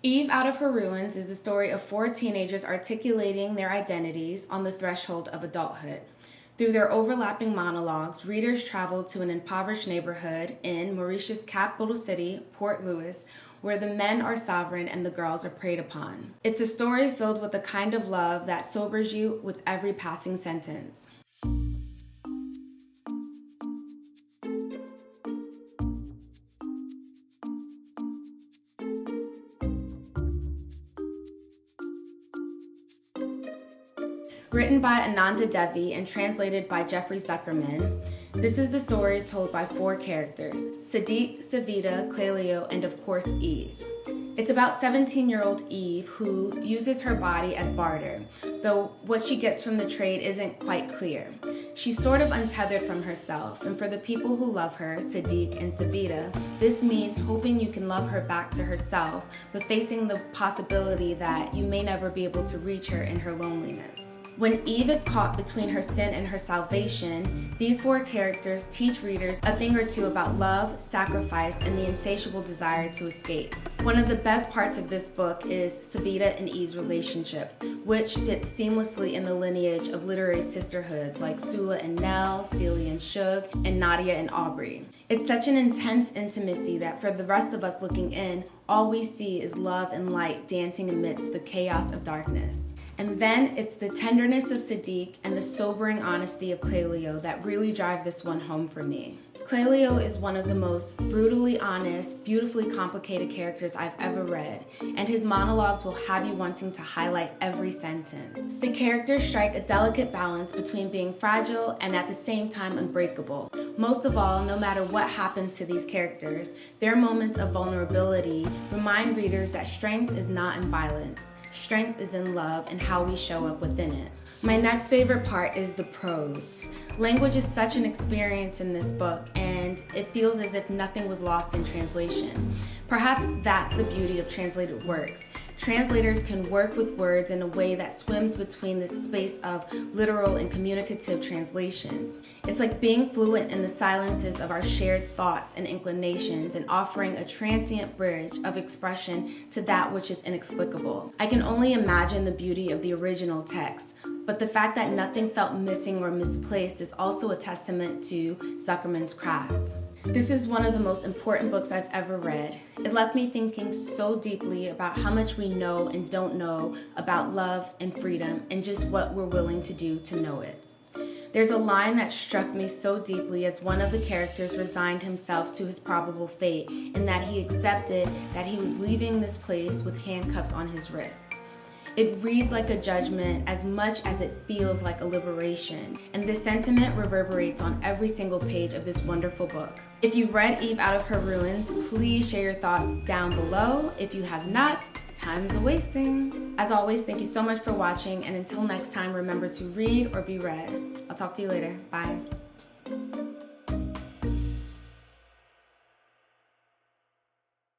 Eve Out of Her Ruins is the story of four teenagers articulating their identities on the threshold of adulthood. Through their overlapping monologues, readers travel to an impoverished neighborhood in Mauritius' capital city, Port Louis, where the men are sovereign and the girls are preyed upon. It's a story filled with the kind of love that sobers you with every passing sentence. Written by Ananda Devi and translated by Jeffrey Zuckerman, this is the story told by four characters: Sadiq, Savita, Clelio, and of course Eve. It's about 17-year-old Eve who uses her body as barter, though what she gets from the trade isn't quite clear. She's sort of untethered from herself, and for the people who love her, Sadiq and Savita, this means hoping you can love her back to herself, but facing the possibility that you may never be able to reach her in her loneliness. When Eve is caught between her sin and her salvation, these four characters teach readers a thing or two about love, sacrifice, and the insatiable desire to escape. One of the best parts of this book is Savita and Eve's relationship, which fits seamlessly in the lineage of literary sisterhoods like Sula and Nell, Celia and Shug, and Nadia and Aubrey. It's such an intense intimacy that for the rest of us looking in, all we see is love and light dancing amidst the chaos of darkness. And then it's the tenderness of Sadiq and the sobering honesty of Clelio that really drive this one home for me. Clelio is one of the most brutally honest, beautifully complicated characters I've ever read, and his monologues will have you wanting to highlight every sentence. The characters strike a delicate balance between being fragile and at the same time unbreakable. Most of all, no matter what happens to these characters, their moments of vulnerability remind readers that strength is not in violence. Strength is in love and how we show up within it. My next favorite part is the prose. Language is such an experience in this book, and it feels as if nothing was lost in translation. Perhaps that's the beauty of translated works. Translators can work with words in a way that swims between the space of literal and communicative translations. It's like being fluent in the silences of our shared thoughts and inclinations and offering a transient bridge of expression to that which is inexplicable. I can only imagine the beauty of the original text, but the fact that nothing felt missing or misplaced is also a testament to Zuckerman's craft. This is one of the most important books I've ever read. It left me thinking so deeply about how much we know and don't know about love and freedom and just what we're willing to do to know it. There's a line that struck me so deeply as one of the characters resigned himself to his probable fate in that he accepted that he was leaving this place with handcuffs on his wrist. It reads like a judgment as much as it feels like a liberation, and this sentiment reverberates on every single page of this wonderful book. If you've read Eve Out of Her Ruins, please share your thoughts down below. If you have not, time's a-wasting. As always, thank you so much for watching, and until next time, remember to read or be read. I'll talk to you later. Bye.